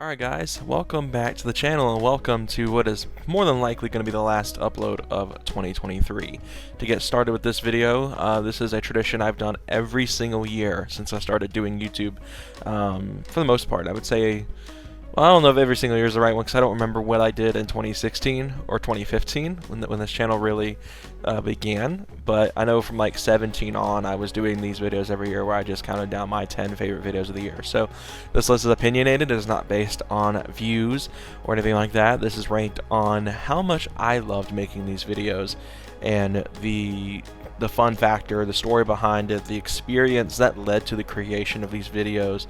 Alright guys, welcome back to the channel and welcome to what is more than likely going to be the last upload of 2023. To get started with this video, this is a tradition I've done every single year since I started doing YouTube. For the most part, I would say, well, I don't know if every single year is the right one because I don't remember what I did in 2016 or 2015 when this channel really began, but I know from like 17 on I was doing these videos every year where I just counted down my 10 favorite videos of the year. So this list is opinionated, it is not based on views or anything like that. This is ranked on how much I loved making these videos and the fun factor, the story behind it, the experience that led to the creation of these videos.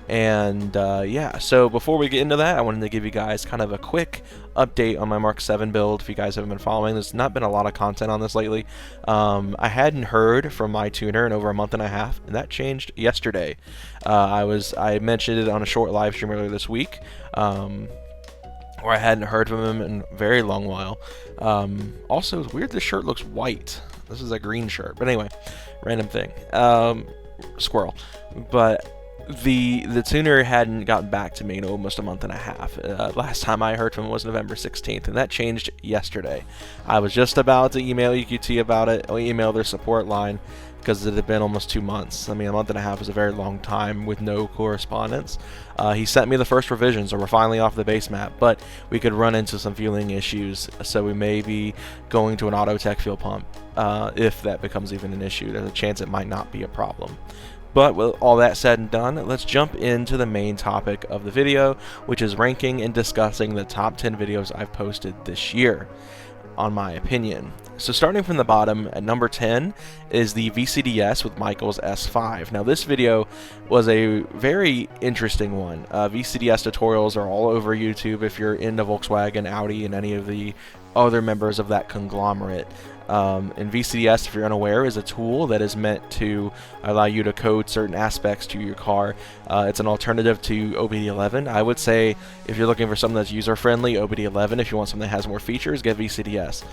And yeah, so before we get into that, I wanted to give you guys kind of a quick update on my Mark 7 build. If you guys haven't been following, there's not been a lot of content on this lately. I hadn't heard from my tuner in over a month and a half, and that changed yesterday. I mentioned it on a short live stream earlier this week, where I hadn't heard from him in a very long while. Also, it's weird this shirt looks white. This is a green shirt, but anyway, random thing. Squirrel. But the tuner hadn't gotten back to me in almost a month and a half. Last time I heard from him was November 16th, and that changed yesterday. I was just about to email EQT about it, or email their support line, because it had been almost 2 months. I mean, a month and a half is a very long time with no correspondence. He sent me the first revision, so we're finally off the base map, but we could run into some fueling issues, so we may be going to an auto tech fuel pump if that becomes even an issue. There's a chance it might not be a problem. But with all that said and done, let's jump into the main topic of the video, which is ranking and discussing the top 10 videos I've posted this year, on my opinion. So starting from the bottom, at number 10 is the VCDS with Michael's S5. Now this video was a very interesting one. VCDS tutorials are all over YouTube if you're into Volkswagen, Audi, and any of the other members of that conglomerate. And VCDS, if you're unaware, is a tool that is meant to allow you to code certain aspects to your car. It's an alternative to OBD11. I would say if you're looking for something that's user-friendly, OBD11. If you want something that has more features, get VCDS.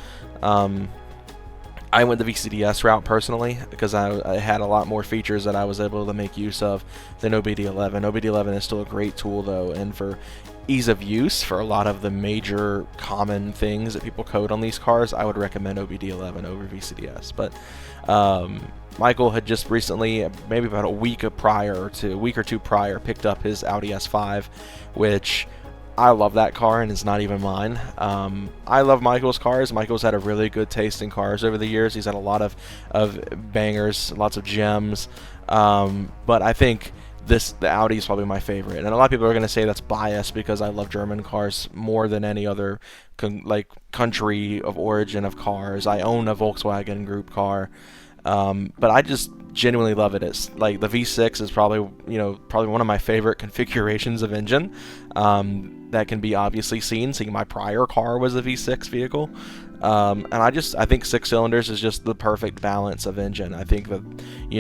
I went the VCDS route personally because I had a lot more features that I was able to make use of than OBD11. OBD11 is still a great tool though, and for ease of use for a lot of the major common things that people code on these cars, I would recommend OBD11 over VCDS. But Michael had just recently, maybe about a week or two prior, picked up his Audi S5, which I love that car, and it's not even mine. I love Michael's cars. Michael's had a really good taste in cars over the years. He's had a lot of bangers, lots of gems, but I think the Audi is probably my favorite. And a lot of people are going to say that's biased because I love German cars more than any other country of origin of cars. I own a Volkswagen Group car. But I just genuinely love it. It's like the V6 is probably one of my favorite configurations of engine. That can be obviously seen. Seeing my prior car was a V6 vehicle, and I think 6 cylinders is just the perfect balance of engine. I think that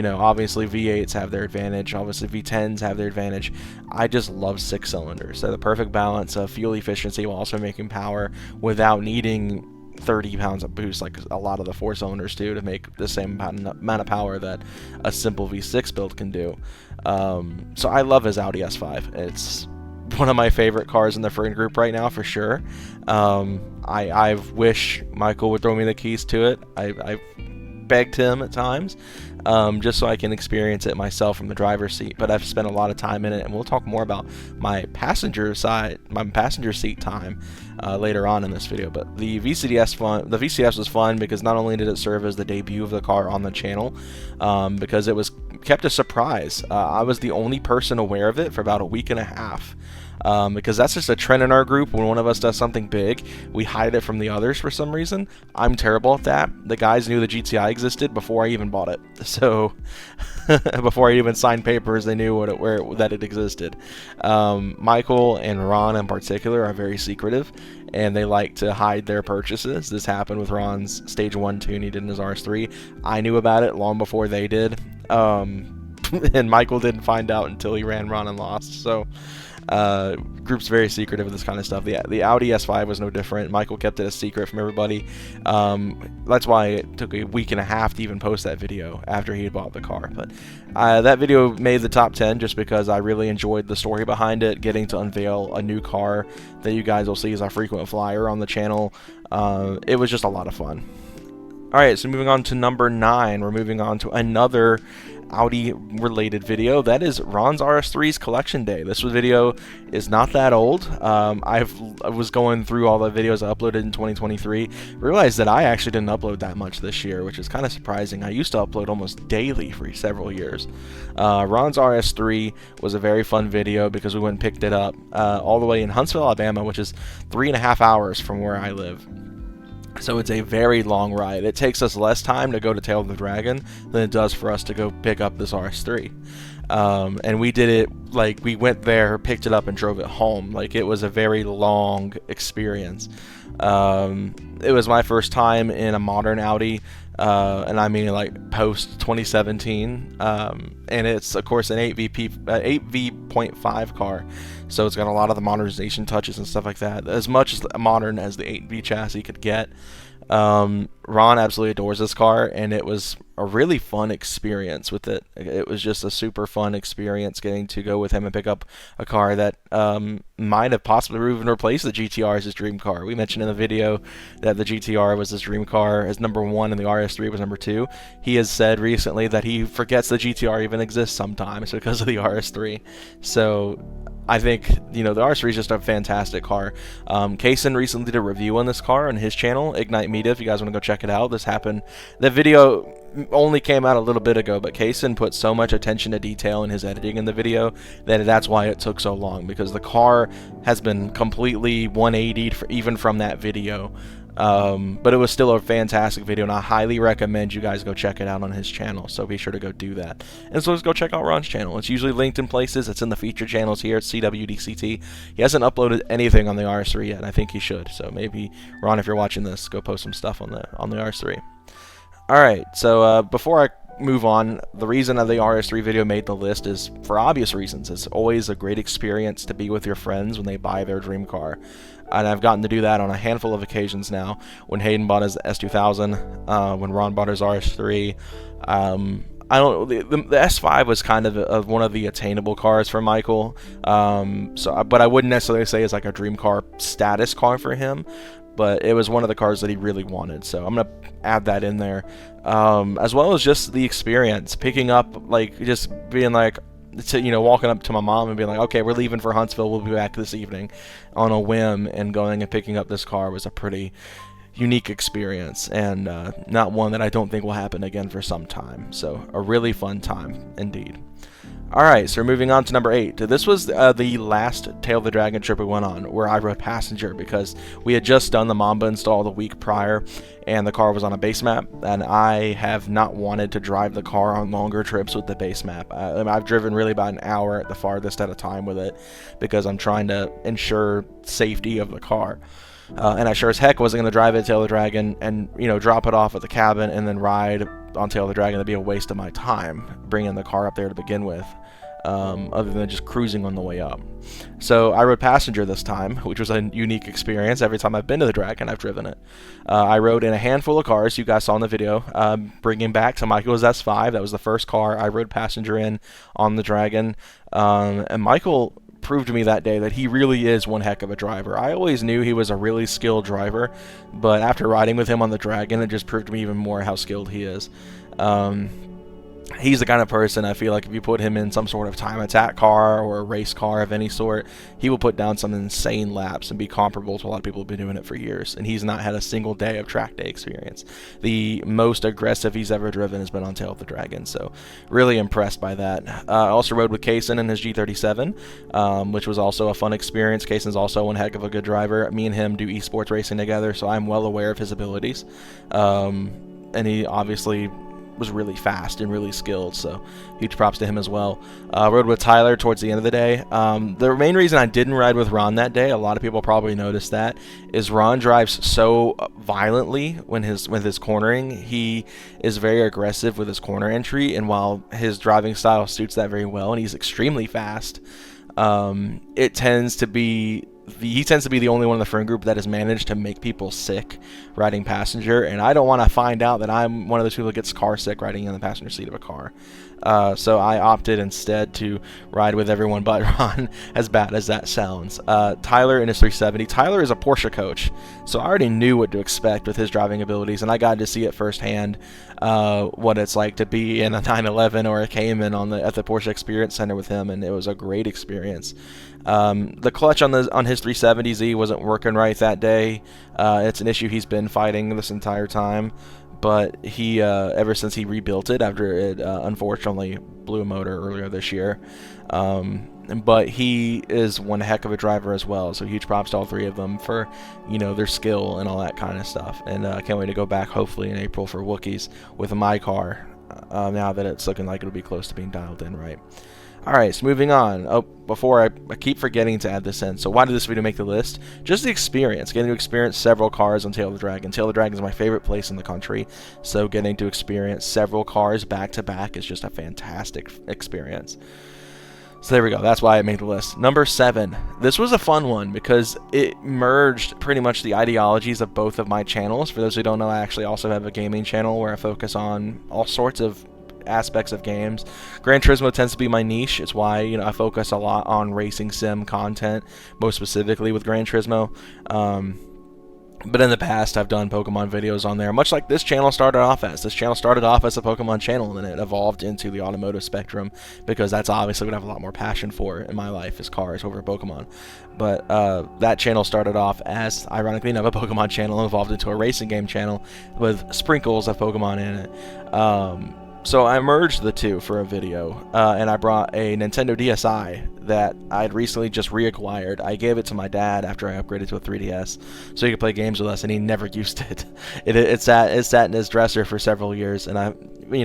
obviously V8s have their advantage, obviously V10s have their advantage. I just love 6 cylinders. They're the perfect balance of fuel efficiency while also making power without needing 30 pounds of boost like a lot of the 4 cylinders do to make the same amount of power that a simple V6 build can do. So I love his Audi S5. It's one of my favorite cars in the friend group right now for sure. I wish Michael would throw me the keys to it. I begged him at times just so I can experience it myself from the driver's seat, but I've spent a lot of time in it, and we'll talk more about my passenger seat time later on in this video. But the VCDS was fun because not only did it serve as the debut of the car on the channel, because it was kept a surprise. I was the only person aware of it for about a week and a half. Because that's just a trend in our group. When one of us does something big, we hide it from the others for some reason. I'm terrible at that. The guys knew the GTI existed before I even bought it. So before I even signed papers, they knew that it existed. Michael and Ron in particular are very secretive, and they like to hide their purchases. This happened with Ron's Stage 1 tune he did in his RS3. I knew about it long before they did. And Michael didn't find out until he ran Ron and lost. So Group's very secretive of this kind of stuff. The Audi S5 was no different. Michael kept it a secret from everybody. That's why it took a week and a half to even post that video after he had bought the car. But that video made the top 10 just because I really enjoyed the story behind it, getting to unveil a new car that you guys will see as a frequent flyer on the channel. It was just a lot of fun. Alright, so moving on to number 9, we're moving on to another Audi related video. That is Ron's RS3's collection day. This video is not that old. I was going through all the videos I uploaded in 2023, realized that I actually didn't upload that much this year, which is kind of surprising. I used to upload almost daily for several years. Ron's RS3 was a very fun video because we went and picked it up all the way in Huntsville, Alabama, which is 3.5 hours from where I live. So it's a very long ride. It takes us less time to go to Tail of the Dragon than it does for us to go pick up this RS3. And we did it, like, we went there, picked it up, and drove it home. Like, it was a very long experience. It was my first time in a modern Audi, and I mean, like, post 2017. And it's, of course, an 8V.5 car. So it's got a lot of the modernization touches and stuff like that, as much as modern as the 8V chassis could get. Ron absolutely adores this car, and it was a really fun experience with it. It was just a super fun experience getting to go with him and pick up a car that might have possibly even replaced the GTR as his dream car. We mentioned in the video that the GTR was his dream car as number 1 and the RS3 was number 2. He has said recently that he forgets the GTR even exists sometimes because of the RS3. So I think, you know, the RS3 is just a fantastic car. Kaysen recently did a review on this car on his channel, Ignite Media, if you guys want to go check it out. This happened, the video only came out a little bit ago, but Kaysen put so much attention to detail in his editing in the video that that's why it took so long, because the car has been completely 180'd even from that video. But it was still a fantastic video, and I highly recommend you guys go check it out on his channel, so be sure to go do that. And so let's go check out Ron's channel. It's usually linked in places. It's in the featured channels here at CWDCT. He hasn't uploaded anything on the RS3 yet, and I think he should. So maybe, Ron, if you're watching this, go post some stuff on the RS3. Alright, so before I move on, the reason that the RS3 video made the list is for obvious reasons. It's always a great experience to be with your friends when they buy their dream car. And I've gotten to do that on a handful of occasions now. When Hayden bought his S2000, when Ron bought his RS3. I don't. The S5 was kind of one of the attainable cars for Michael. But I wouldn't necessarily say it's like a dream car status car for him. But it was one of the cars that he really wanted, so I'm gonna add that in there, as well as just the experience, picking up, like, just being like, walking up to my mom and being like, okay, we're leaving for Huntsville, we'll be back this evening, on a whim, and going and picking up this car was a pretty unique experience, and not one that I don't think will happen again for some time. So a really fun time indeed. Alright, so we're moving on to number 8. This was the last Tail of the Dragon trip we went on, where I rode passenger, because we had just done the Mamba install the week prior, and the car was on a base map, and I have not wanted to drive the car on longer trips with the base map. I've driven really about an hour at the farthest at a time with it, because I'm trying to ensure safety of the car. And I sure as heck wasn't going to drive it to Tail of the Dragon and, drop it off at the cabin and then ride on Tail of the Dragon. That'd be a waste of my time bringing the car up there to begin with, other than just cruising on the way up. So I rode passenger this time, which was a unique experience. Every time I've been to the Dragon, I've driven it. I rode in a handful of cars you guys saw in the video, bringing back to Michael's S5. That was the first car I rode passenger in on the Dragon. And Michael proved to me that day that he really is one heck of a driver. I always knew he was a really skilled driver, but after riding with him on the Dragon, it just proved to me even more how skilled he is. He's the kind of person, I feel like, if you put him in some sort of time attack car or a race car of any sort, he will put down some insane laps and be comparable to a lot of people who have been doing it for years, and he's not had a single day of track day experience. The most aggressive he's ever driven has been on Tail of the Dragon, so really impressed by that. I also rode with Kaysen in his G37, which was also a fun experience. Kaysen's also one heck of a good driver. Me and him do esports racing together, so I'm well aware of his abilities, and he obviously was really fast and really skilled, so huge props to him as well. Rode with Tyler towards the end of the day. The main reason I didn't ride with Ron that day, a lot of people probably noticed that, is Ron drives so violently with his cornering. He is very aggressive with his corner entry, and while his driving style suits that very well, and he's extremely fast, it tends to be he tends to be the only one in the friend group that has managed to make people sick riding passenger, and I don't want to find out that I'm one of those people that gets car sick riding in the passenger seat of a car. So I opted instead to ride with everyone but Ron, as bad as that sounds. Tyler in his 370. Tyler is a Porsche coach, so I already knew what to expect with his driving abilities, and I got to see it firsthand, what it's like to be in a 911 or a Cayman at the Porsche Experience Center with him, and it was a great experience. The clutch on his 370Z wasn't working right that day. It's an issue he's been fighting this entire time, but he ever since he rebuilt it after it unfortunately blew a motor earlier this year. But he is one heck of a driver as well, so huge props to all three of them for, their skill and all that kind of stuff. And I can't wait to go back hopefully in April for Wookiees with my car, now that it's looking like it'll be close to being dialed in right. Alright, so moving on. Oh, before I keep forgetting to add this in. So why did this video make the list? Just the experience. Getting to experience several cars on Tail of the Dragon. Tail of the Dragon is my favorite place in the country. So getting to experience several cars back to back is just a fantastic experience. So there we go. That's why I made the list. Number 7. This was a fun one because it merged pretty much the ideologies of both of my channels. For those who don't know, I actually also have a gaming channel where I focus on all sorts of aspects of games. Gran Turismo tends to be my niche. It's why I focus a lot on racing sim content, most specifically with Gran Turismo. But in the past, I've done Pokemon videos on there, much like this channel started off as. This channel started off as a Pokemon channel, and then it evolved into the automotive spectrum, because that's obviously what I have a lot more passion for in my life, is cars over Pokemon. But that channel started off as, ironically enough, a Pokemon channel, and evolved into a racing game channel with sprinkles of Pokemon in it. So I merged the two for a video, and I brought a Nintendo DSi that I'd recently just reacquired. I gave it to my dad after I upgraded to a 3DS, so he could play games with us, and he never used it. It sat in his dresser for several years, and I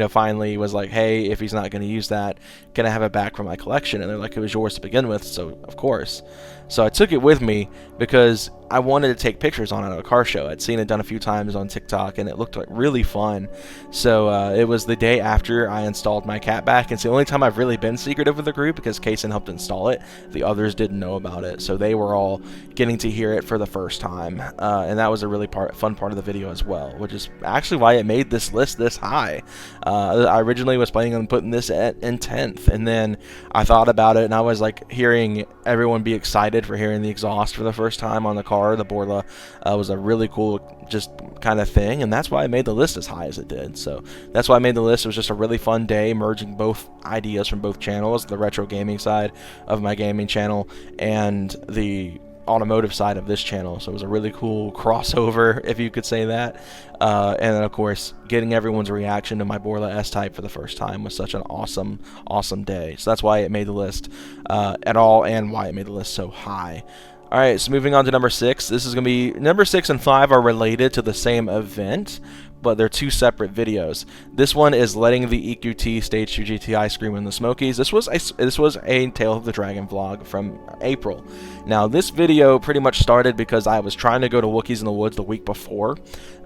finally was like, hey, if he's not going to use that, can I have it back from my collection? And they're like, it was yours to begin with, so of course. So I took it with me because I wanted to take pictures on it at a car show. I'd seen it done a few times on TikTok, and it looked like really fun. So it was the day after I installed my cat back. It's the only time I've really been secretive with the group, because Kaysen helped install it. The others didn't know about it, so they were all getting to hear it for the first time. And that was a really fun part of the video as well, which is actually why it made this list this high. I originally was planning on putting this in 10th, and then I thought about it, and I was like hearing everyone be excited for hearing the exhaust for the first time on the car. The Borla was a really cool just kind of thing, and that's why I made the list as high as it did. So that's why I made the list. It was just a really fun day merging both ideas from both channels, the retro gaming side of my gaming channel and the automotive side of this channel. So it was a really cool crossover, if you could say that. And then of course, getting everyone's reaction to my Borla S-Type for the first time was such an awesome day. So that's why it made the list at all, and why it made the list so high. Alright, so moving on to number 6. This is going to be, number 6 and 5 are related to the same event, but they're two separate videos. This one is letting the EQT Stage 2 GTI scream in the Smokies. This was a Tail of the Dragon vlog from April. Now, this video pretty much started because I was trying to go to Wookiees in the Woods the week before,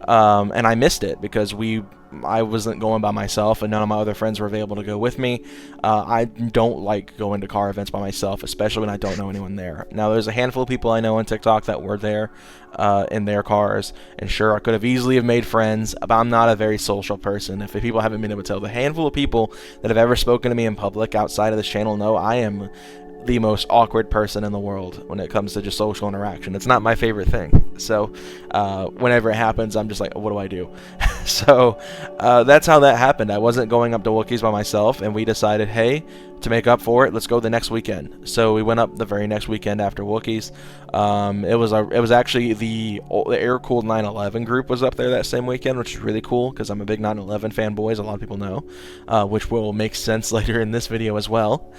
and I missed it because I wasn't going by myself, and none of my other friends were available to go with me. I don't like going to car events by myself, especially when I don't know anyone there. Now, there's a handful of people I know on TikTok that were there in their cars, and sure, I could have easily have made friends, but I'm not a very social person. If people haven't been able to tell, the handful of people that have ever spoken to me in public outside of this channel know I am the most awkward person in the world when it comes to just social interaction. It's not my favorite thing. So whenever it happens, I'm just like, what do I do? So that's how that happened. I wasn't going up to Wookiees by myself, and we decided, hey, to make up for it, let's go the next weekend. So we went up the very next weekend after Wookiees. It was actually the air-cooled 911 group was up there that same weekend, which is really cool because I'm a big 911 fanboy, as a lot of people know, which will make sense later in this video as well.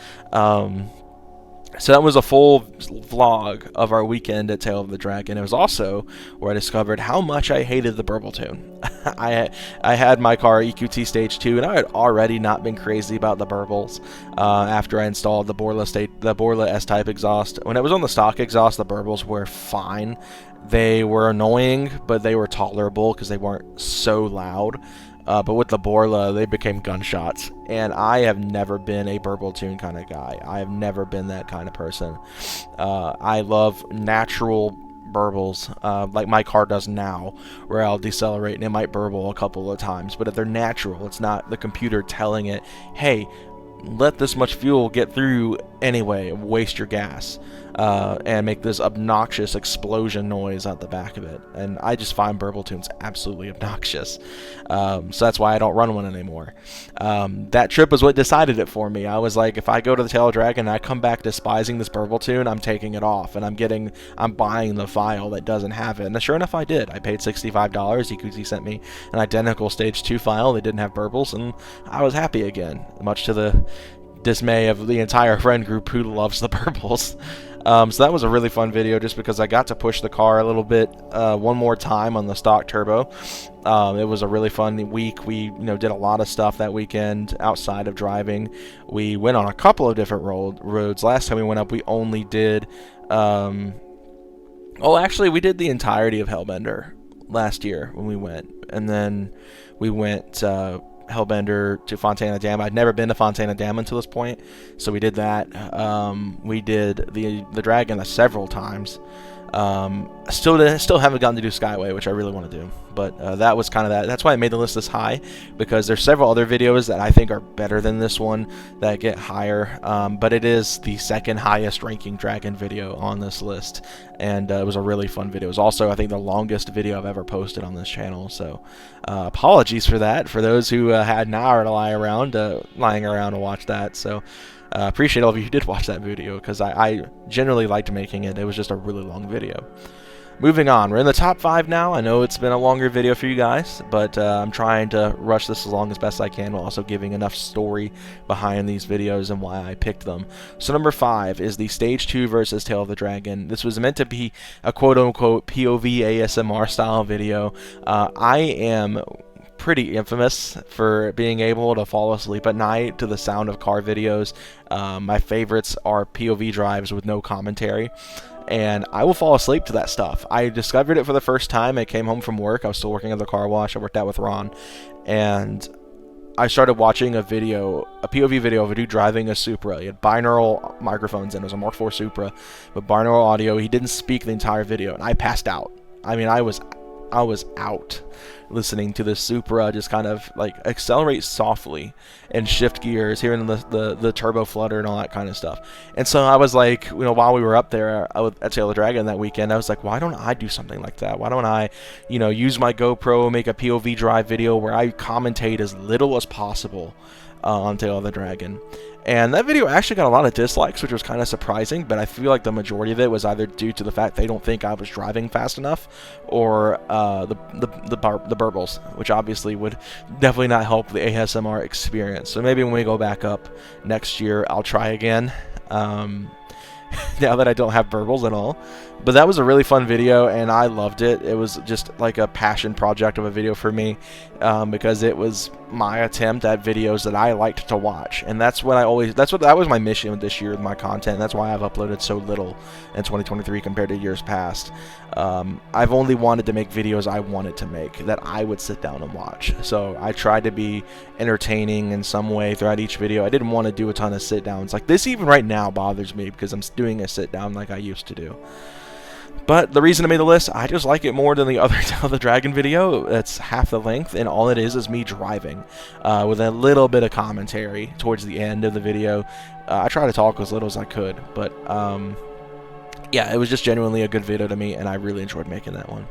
So that was a full vlog of our weekend at Tail of the Dragon. It was also where I discovered how much I hated the burble tune. I had my car EQT Stage 2, and I had already not been crazy about the burbles after I installed the Borla S-Type exhaust. When it was on the stock exhaust, the burbles were fine. They were annoying, but they were tolerable because they weren't so loud. But with the Borla, they became gunshots. And I have never been a burble tune kind of guy. I have never been that kind of person. I love natural burbles, like my car does now, where I'll decelerate and it might burble a couple of times. But if they're natural, it's not the computer telling it, hey, let this much fuel get through anyway, waste your gas, and make this obnoxious explosion noise at the back of it. And I just find burble tunes absolutely obnoxious. So that's why I don't run one anymore. That trip was what decided it for me. I was like, if I go to the Tail of the Dragon and I come back despising this burble tune, I'm taking it off, and I'm buying the file that doesn't have it. And sure enough, I did. I paid $65. Ikuzi sent me an identical stage 2 file that didn't have burbles, and I was happy again, much to the dismay of the entire friend group who loves the burbles. So that was a really fun video, just because I got to push the car a little bit one more time on the stock turbo. It was a really fun week. We did a lot of stuff that weekend outside of driving. We went on a couple of different roads. Last time we went up, we only did actually we did the entirety of Hellbender last year when we went, and then we went Hellbender to Fontana Dam. I'd never been to Fontana Dam until this point, so we did that. We did the Dragon several times. Still haven't gotten to do Skyway, which I really want to do, but that was kind of that. That's why I made the list this high, because there's several other videos that I think are better than this one that get higher, but it is the second highest ranking Dragon video on this list, and it was a really fun video. It was also, I think, the longest video I've ever posted on this channel, so apologies for that, for those who had an hour to lying around to watch that. So appreciate all of you who did watch that video, because I generally liked making it. It was just a really long video. Moving on, we're in the top 5 now. I know it's been a longer video for you guys, but I'm trying to rush this along as best I can, while also giving enough story behind these videos and why I picked them. So number 5 is the Stage 2 versus Tail of the Dragon. This was meant to be a quote-unquote POV ASMR style video. I am pretty infamous for being able to fall asleep at night to the sound of car videos. My favorites are POV drives with no commentary, and I will fall asleep to that stuff. I discovered it for the first time. I came home from work. I was still working at the car wash. I worked out with Ron, and I started watching a POV video of a dude driving a Supra. He had binaural microphones in. It was a Mark IV Supra, but binaural audio. He didn't speak the entire video, and I passed out. I mean, I was out listening to this Supra just kind of like accelerate softly and shift gears, hearing the turbo flutter and all that kind of stuff. And so I was like, while we were up there at Tail of the Dragon that weekend, I was like, why don't I do something like that? Why don't I, use my GoPro, make a POV drive video where I commentate as little as possible on Tail of the Dragon? And that video actually got a lot of dislikes, which was kind of surprising, but I feel like the majority of it was either due to the fact they don't think I was driving fast enough, or the burbles, which obviously would definitely not help the ASMR experience. So maybe when we go back up next year, I'll try again, now that I don't have burbles at all. But that was a really fun video, and I loved it. It was just like a passion project of a video for me, because it was my attempt at videos that I liked to watch, and that was my mission this year with my content. That's why I've uploaded so little in 2023 compared to years past. I've only wanted to make videos I wanted to make, that I would sit down and watch. So I tried to be entertaining in some way throughout each video. I didn't want to do a ton of sit downs. Like this even right now bothers me, because I'm doing a sit down like I used to do. But the reason I made the list, I just like it more than the other Tail of the Dragon video. It's half the length, and all it is me driving, with a little bit of commentary towards the end of the video. I try to talk as little as I could, but yeah, it was just genuinely a good video to me, and I really enjoyed making that one.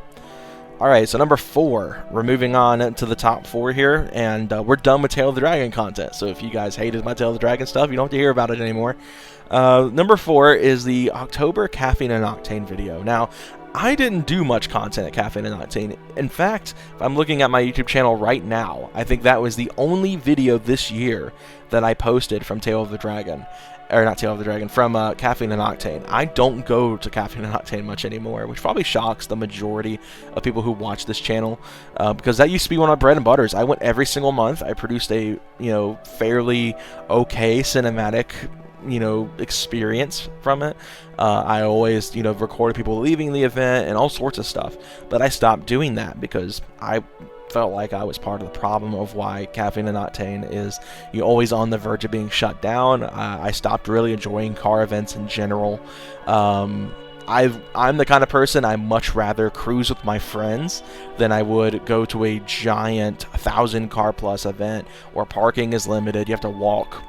Alright, so number 4, we're moving on to the top 4 here, and we're done with Tail of the Dragon content. So if you guys hated my Tail of the Dragon stuff, you don't have to hear about it anymore. Number 4 is the October Caffeine and Octane video. Now, I didn't do much content at Caffeine and Octane. In fact, if I'm looking at my YouTube channel right now, I think that was the only video this year that I posted from Tail of the Dragon. Or not Tail of the Dragon, from Caffeine and Octane. I don't go to Caffeine and Octane much anymore, which probably shocks the majority of people who watch this channel, because that used to be one of my bread and butters. I went every single month. I produced a, fairly okay cinematic, experience from it. I always, recorded people leaving the event and all sorts of stuff, but I stopped doing that because I felt like I was part of the problem of why Caffeine and Octane is always on the verge of being shut down. I stopped really enjoying car events in general. I'm the kind of person I much rather cruise with my friends than I would go to a giant 1,000 car plus event where parking is limited. You have to walk,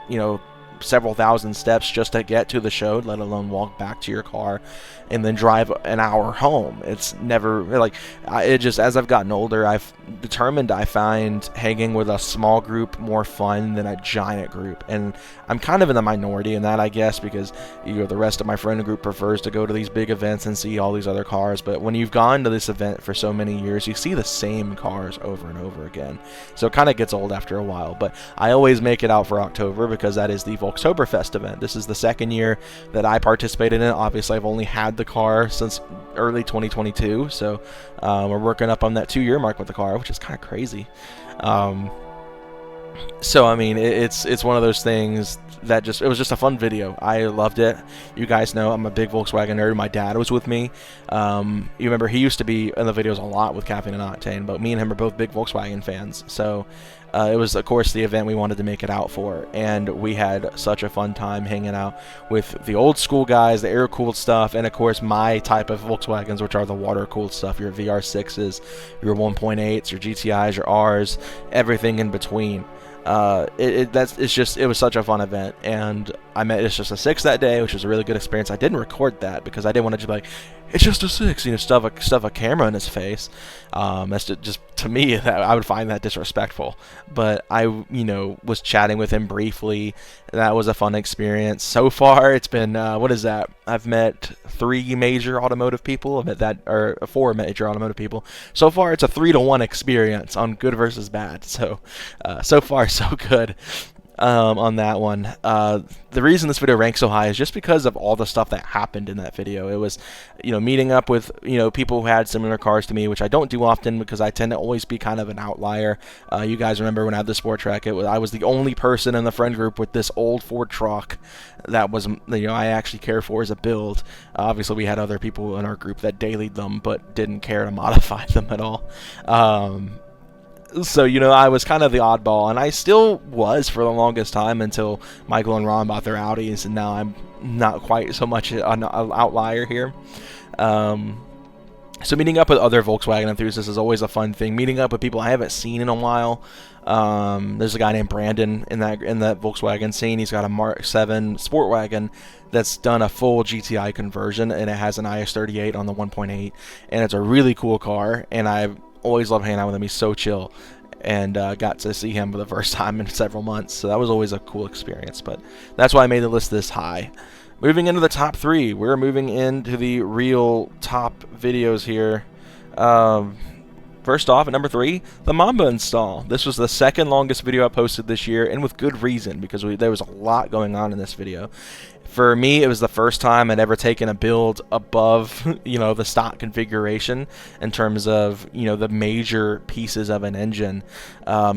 several thousand steps just to get to the show, let alone walk back to your car and then drive an hour home. It's never like it just, as I've gotten older, I've determined I find hanging with a small group more fun than a giant group, and I'm kind of in the minority in that, I guess, because the rest of my friend group prefers to go to these big events and see all these other cars. But when you've gone to this event for so many years, you see the same cars over and over again, so it kind of gets old after a while. But I always make it out for October because that is the Volktoberfest event. This is the second year that I participated in it. Obviously, I've only had the car since early 2022, so we're working up on that 2-year mark with the car, which is kind of crazy. So I mean, it's one of those things that it was just a fun video. I loved it. You guys know I'm a big Volkswagen nerd. My dad was with me. You remember he used to be in the videos a lot with Caffeine and Octane, but me and him are both big Volkswagen fans. So it was, of course, the event we wanted to make it out for, and we had such a fun time hanging out with the old school guys, the air-cooled stuff, and of course my type of Volkswagens, which are the water-cooled stuff, your VR6s, your 1.8s, your GTIs, your Rs, everything in between. It was such a fun event, and I met It's Just a 6 that day, which was a really good experience. I didn't record that because I didn't want to just be like, it's just a 6, stuff a camera in his face. That's just to me, I would find that disrespectful. But I, was chatting with him briefly. That was a fun experience. So far, it's been what is that? I've met 3 major automotive people. I've met that, or 4 major automotive people. So far, it's a 3-to-1 experience on good versus bad. So, so far, so good. On that one. The reason this video ranks so high is just because of all the stuff that happened in that video. It was, meeting up with, people who had similar cars to me, which I don't do often because I tend to always be kind of an outlier. You guys remember when I had the Sport Trek, I was the only person in the friend group with this old Ford truck that was, I actually care for as a build. Obviously, we had other people in our group that dailied them, but didn't care to modify them at all. So, I was kind of the oddball, and I still was for the longest time until Michael and Ron bought their Audis, and now I'm not quite so much an outlier here. So meeting up with other Volkswagen enthusiasts is always a fun thing. Meeting up with people I haven't seen in a while. There's a guy named Brandon in that Volkswagen scene. He's got a Mark 7 sport wagon that's done a full GTI conversion, and it has an IS38 on the 1.8, and it's a really cool car, and I've always love hanging out with him. He's so chill, and got to see him for the first time in several months, so that was always a cool experience. But that's why I made the list this high. Moving into the top 3, we're moving into the real top videos here. First off, at number 3, the Mamba install. This was the second longest video I posted this year, and with good reason, because there was a lot going on in this video. For me, it was the first time I'd ever taken a build above, the stock configuration in terms of, the major pieces of an engine. I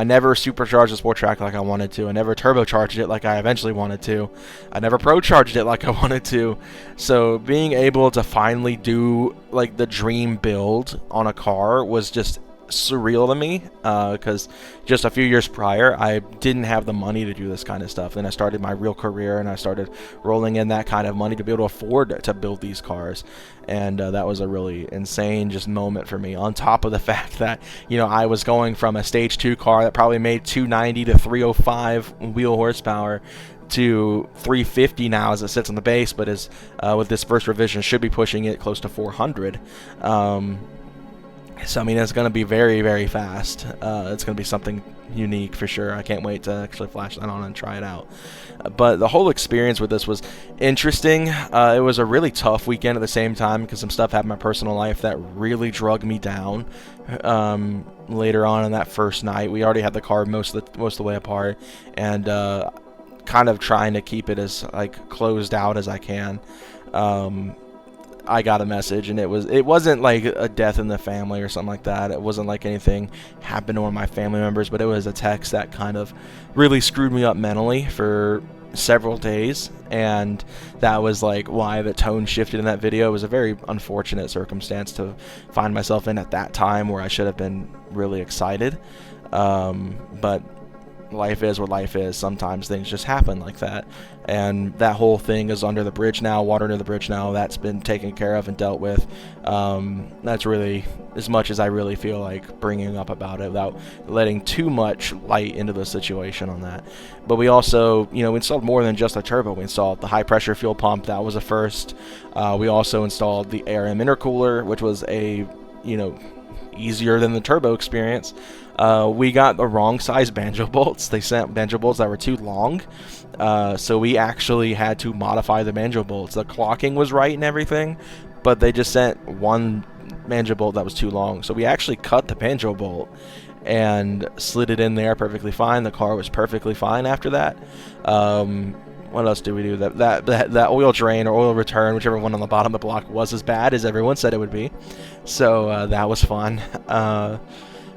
never supercharged the Sport Track like I wanted to. I never turbocharged it like I eventually wanted to. I never procharged it like I wanted to. So being able to finally do, like, the dream build on a car was just surreal to me, because just a few years prior I didn't have the money to do this kind of stuff. Then I started my real career, and I started rolling in that kind of money to be able to afford to build these cars, and that was a really insane just moment for me, on top of the fact that I was going from a stage 2 car that probably made 290 to 305 wheel horsepower to 350 now as it sits on the base, but is with this first revision should be pushing it close to 400. So, I mean, it's going to be very, very fast. It's going to be something unique for sure. I can't wait to actually flash that on and try it out. But the whole experience with this was interesting. It was a really tough weekend at the same time, because some stuff happened in my personal life that really drug me down. Later on in that first night, we already had the car most of the way apart, and kind of trying to keep it as closed out as I can. I got a message, and it wasn't like a death in the family or something like that. It wasn't like anything happened to one of my family members, but it was a text that kind of really screwed me up mentally for several days, and that was like why the tone shifted in that video. It was a very unfortunate circumstance to find myself in at that time, where I should have been really excited, but life is what life is. Sometimes things just happen like that, and that whole thing is under the bridge now, water under the bridge now. That's been taken care of and dealt with. That's really as much as I really feel like bringing up about it, without letting too much light into the situation on that. But we also, we installed more than just a turbo. We installed the high pressure fuel pump. That was a first. We also installed the ARM intercooler, which was a, easier than the turbo experience. We got the wrong size banjo bolts. They sent banjo bolts that were too long, so we actually had to modify the banjo bolts. The clocking was right and everything, but they just sent one banjo bolt that was too long. So we actually cut the banjo bolt and slid it in there perfectly fine. The car was perfectly fine after that. What else did we do? That oil drain or oil return, whichever one on the bottom of the block, was as bad as everyone said it would be. So that was fun.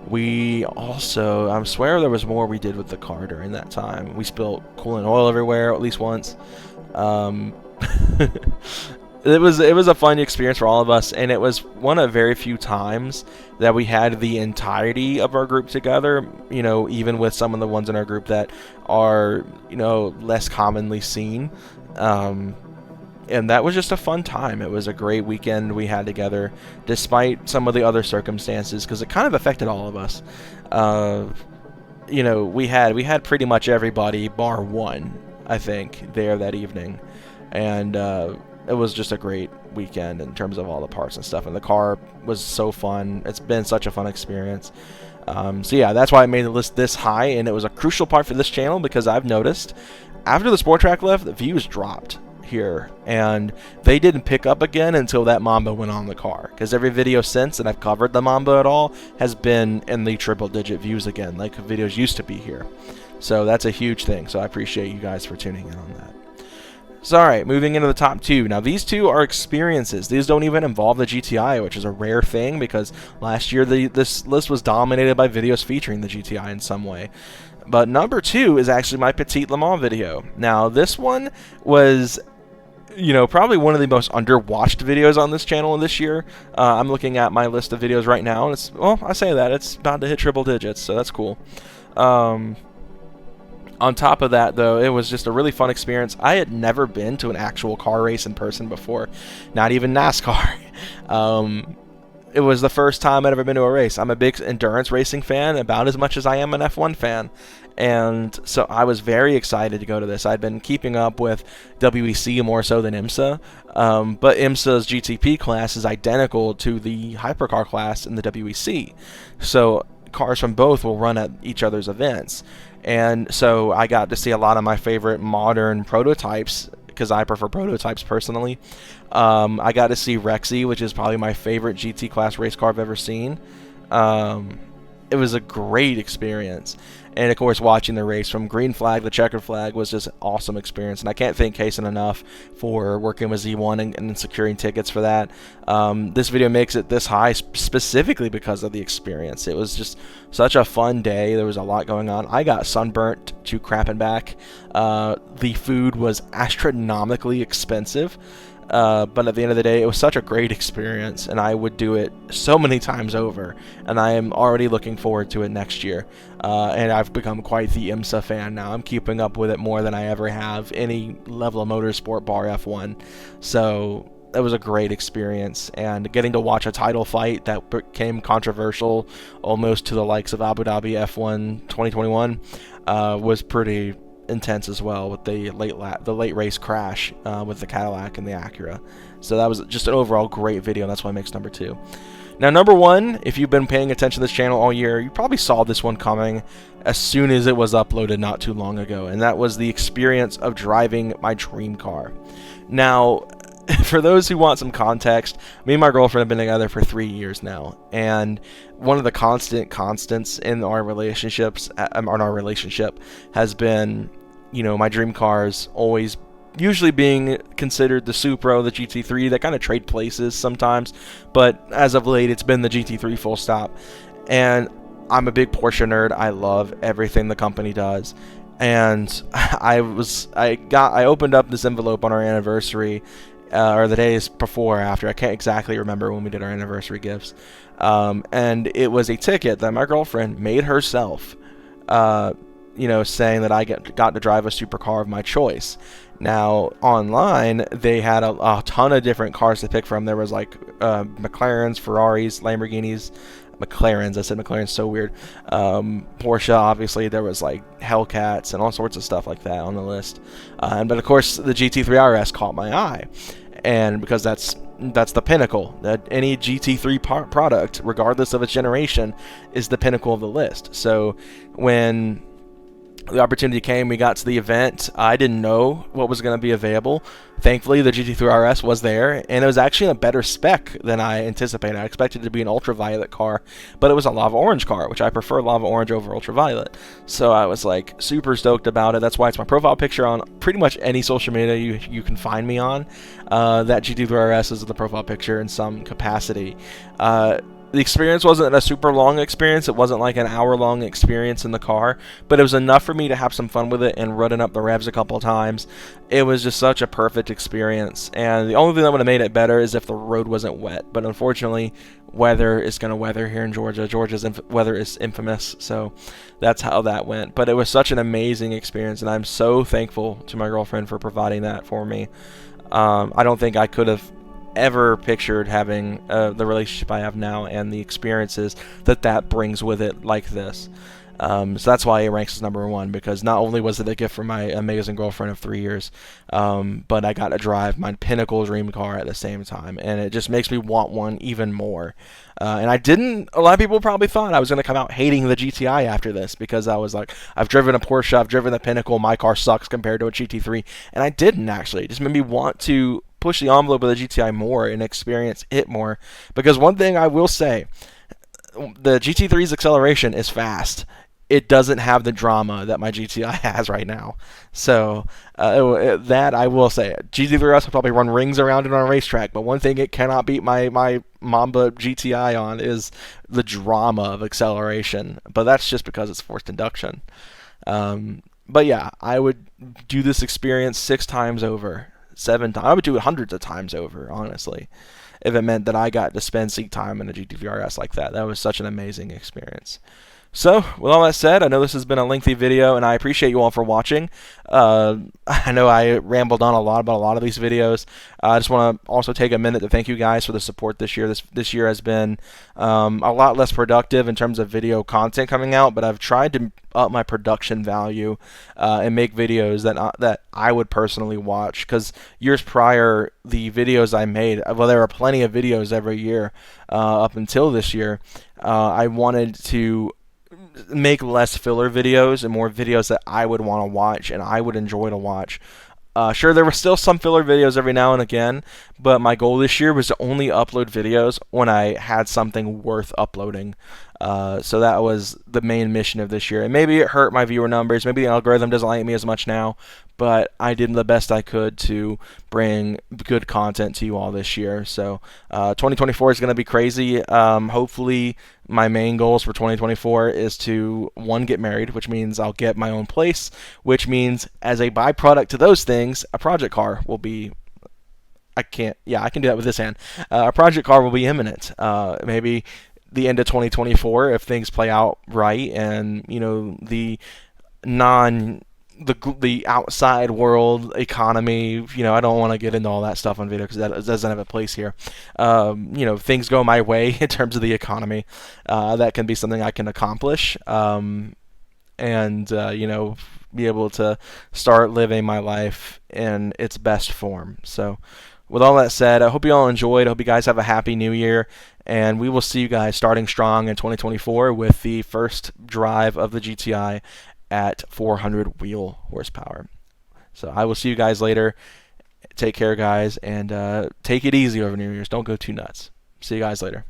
We also, I swear there was more we did with the car during that time. We spilled coolant oil everywhere at least once. It was a fun experience for all of us, and it was one of very few times that we had the entirety of our group together, even with some of the ones in our group that are, less commonly seen. And that was just a fun time. It was a great weekend we had together, despite some of the other circumstances, because it kind of affected all of us. We had pretty much everybody bar one, I think, there that evening, and it was just a great weekend in terms of all the parts and stuff. And the car was so fun. It's been such a fun experience. So yeah, that's why I made the list this high, and it was a crucial part for this channel, because I've noticed after the Sport Track left, the views dropped here, and they didn't pick up again until that Mamba went on the car, because every video since, and I've covered the Mamba at all, has been in the triple-digit views again, like videos used to be here. So that's a huge thing, so I appreciate you guys for tuning in on that. So alright, moving into the top two. Now these two are experiences. These don't even involve the GTI, which is a rare thing, because last year this list was dominated by videos featuring the GTI in some way. But number two is actually my Petite Le Mans video. Now this one was, probably one of the most underwatched videos on this channel this year. I'm looking at my list of videos right now, and I say that, it's about to hit triple digits, so that's cool. On top of that, though, it was just a really fun experience. I had never been to an actual car race in person before, not even NASCAR. It was the first time I'd ever been to a race. I'm a big endurance racing fan, about as much as I am an F1 fan. And so I was very excited to go to this. I'd been keeping up with WEC more so than IMSA, but IMSA's GTP class is identical to the hypercar class in the WEC. So cars from both will run at each other's events. And so I got to see a lot of my favorite modern prototypes, because I prefer prototypes personally. I got to see Rexy, which is probably my favorite GT class race car I've ever seen. It was a great experience. And of course, watching the race from green flag to checkered flag was just an awesome experience. And I can't thank Kaysen enough for working with Z1 and securing tickets for that. This video makes it this high specifically because of the experience. It was just such a fun day. There was a lot going on. I got sunburnt to crap and back. The food was astronomically expensive. But at the end of the day, it was such a great experience, and I would do it so many times over, and I am already looking forward to it next year. And I've become quite the IMSA fan now. I'm keeping up with it more than I ever have any level of motorsport bar F1. So it was a great experience, and getting to watch a title fight that became controversial almost to the likes of Abu Dhabi F1 2021 was pretty intense as well, with the late race crash with the Cadillac and the Acura. So that was just an overall great video, and that's why it makes number two. Now number one, if you've been paying attention to this channel all year, you probably saw this one coming as soon as it was uploaded not too long ago, and that was the experience of driving my dream car. Now, for those who want some context, me and my girlfriend have been together for 3 years now, and one of the constants in our relationship has been, my dream cars always usually being considered the Supra, the GT3. They kind of trade places sometimes, but as of late, it's been the GT3 full stop. And I'm a big Porsche nerd. I love everything the company does. and I opened up this envelope on our anniversary, or the days before or after. I can't exactly remember when we did our anniversary gifts. And it was a ticket that my girlfriend made herself, saying that I got to drive a supercar of my choice. Now, online, they had a ton of different cars to pick from. There was like McLarens, Ferraris, Lamborghinis, McLarens. I said McLaren's so weird. Porsche, obviously. There was like Hellcats and all sorts of stuff like that on the list. But of course, the GT3 RS caught my eye, and because that's the pinnacle. That any GT3 product, regardless of its generation, is the pinnacle of the list. So when the opportunity came, we got to the event. I didn't know what was going to be available. Thankfully, the GT3 RS was there, and it was actually a better spec than I anticipated. I expected it to be an ultraviolet car, but it was a lava orange car, which I prefer lava orange over ultraviolet. So I was like super stoked about it. That's why it's my profile picture on pretty much any social media you can find me on. That GT3 RS is the profile picture in some capacity. The experience wasn't a super long experience. It wasn't like an hour-long experience in the car, but it was enough for me to have some fun with it and running up the revs a couple of times. It was just such a perfect experience, and the only thing that would have made it better is if the road wasn't wet. But unfortunately, weather is going to weather here in Georgia. Georgia's weather is infamous, so that's how that went. But it was such an amazing experience, and I'm so thankful to my girlfriend for providing that for me. I don't think I could have ever pictured having the relationship I have now and the experiences that brings with it like this. So that's why it ranks as #1, because not only was it a gift from my amazing girlfriend of 3 years, but I got to drive my pinnacle dream car at the same time, and it just makes me want one even more. And a lot of people probably thought I was going to come out hating the GTI after this, because I was like, I've driven a Porsche, I've driven the Pinnacle, my car sucks compared to a GT3, and I didn't actually. It just made me want to push the envelope of the GTI more and experience it more, because one thing I will say, the GT3's acceleration is fast. It doesn't have the drama that my GTI has right now. So that I will say, GT3S will probably run rings around it on a racetrack, but one thing it cannot beat my Mamba GTI on is the drama of acceleration. But that's just because it's forced induction. But yeah, I would do this experience 6 times over, 7 times. I would do it hundreds of times over, honestly, if it meant that I got to spend seat time in a GT3 RS like that. That was such an amazing experience. So, with all that said, I know this has been a lengthy video, and I appreciate you all for watching. I know I rambled on a lot about a lot of these videos. I just want to also take a minute to thank you guys for the support this year. This year has been a lot less productive in terms of video content coming out, but I've tried to up my production value and make videos that I would personally watch. Because years prior, the videos I made, well, there were plenty of videos every year up until this year. I wanted to make less filler videos and more videos that I would want to watch and I would enjoy to watch. Sure, there were still some filler videos every now and again, but my goal this year was to only upload videos when I had something worth uploading. So that was the main mission of this year. And maybe it hurt my viewer numbers. Maybe the algorithm doesn't like me as much now, but I did the best I could to bring good content to you all this year. So 2024 is going to be crazy. Hopefully, my main goals for 2024 is to, 1, get married, which means I'll get my own place, which means as a byproduct to those things, a project car will be I can do that with this hand. A project car will be imminent. Maybe the end of 2024 if things play out right, and the outside world economy. I don't want to get into all that stuff on video because that doesn't have a place here. Things go my way in terms of the economy. That can be something I can accomplish. And be able to start living my life in its best form. So, with all that said, I hope you all enjoyed. I hope you guys have a happy new year, and we will see you guys starting strong in 2024 with the first drive of the GTI at 400 wheel horsepower. So I will see you guys later. Take care, guys, and take it easy over New Year's. Don't go too nuts. See you guys later.